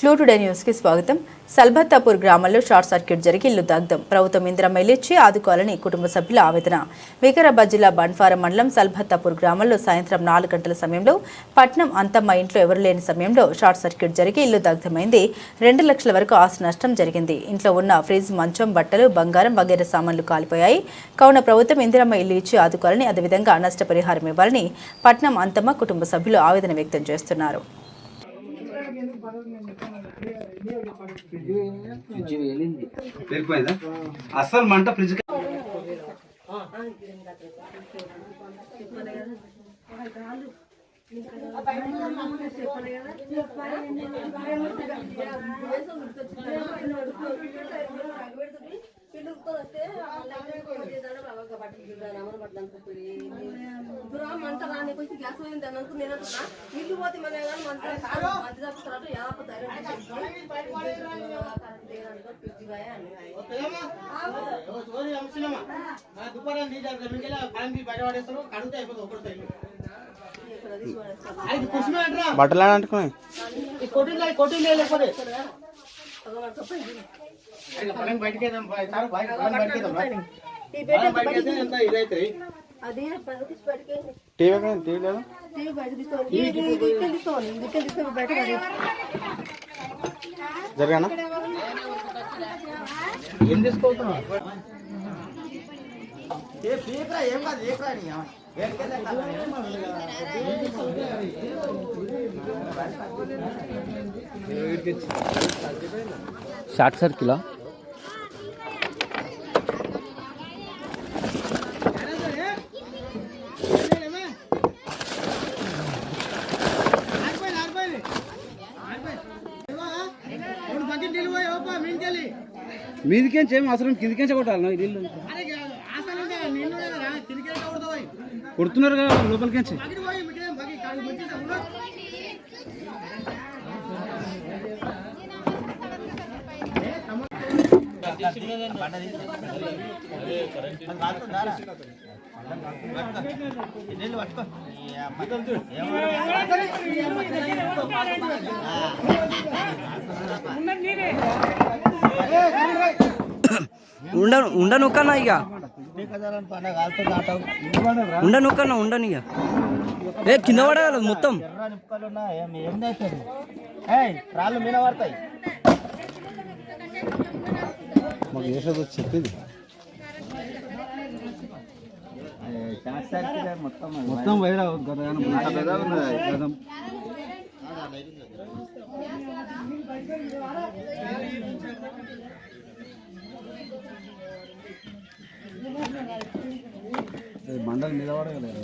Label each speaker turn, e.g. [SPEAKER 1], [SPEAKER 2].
[SPEAKER 1] Clue today news కి స్వాగతం. సల్భత్తాపూర్ గ్రామంలో షార్ట్ సర్క్యూట్ జరిగి ఇల్లు దగ్ధం. ప్రభుత్వం ఇందిరమ్మ ఇల్లు ఇచ్చి ఆదుకోవాలని కుటుంబ సభ్యుల ఆవేదన. వికారాబాద్ జిల్లా బండ్పార మండలం సల్భత్తాపూర్ గ్రామంలో సాయంత్రం 4 గంటల సమయంలో పట్నం అంతమ్మ ఇంట్లో ఎవరు లేని సమయంలో షార్ట్ సర్క్యూట్ జరిగి ఇల్లు దగ్ధమైంది. 2 లక్షల వరకు ఆస్తి నష్టం జరిగింది. ఇంట్లో ఉన్న ఫ్రిడ్జ్, మంచం, బట్టలు, బంగారం వగైరా సామాన్లు కాలిపోయాయి. కావున ప్రభుత్వం ఇందిరమ్మ ఇల్లు ఇచ్చి ఆదుకోవాలని, అదేవిధంగా నష్టపరిహారం ఇవ్వాలని పట్నం అంతమ్మ కుటుంబ సభ్యులు ఆవేదన వ్యక్తం చేస్తున్నారు.
[SPEAKER 2] అసలు మంట ఫ్రిడ్జ్
[SPEAKER 3] మంట రాని కొంచెం గ్యాస్ పోయింది అని అనుకుని నేను అనుకున్నా ఇల్లు పోతే మన మంట తప్పుతారు యాపతారు
[SPEAKER 2] బట్టలు అంటున్నాయి జరగానా ఏం తీసుకోతున్నావు? షార్ట్ సర్కిల్ మీదికేం చేయము అవసరం, కిందికేంచే కొట్టాలి. ఇల్లు కొడుతున్నారు కదా లోపలికేంచి.
[SPEAKER 4] ఉండనుక్కన్నా ఇక ఉండను ఇక కింద పడగలదు మొత్తం
[SPEAKER 2] రాళ్ళు మీద పడతాయి. మాకు వేసేది చెప్పింది మొత్తం వైరా గతం బండలు మీద పడగలేదు.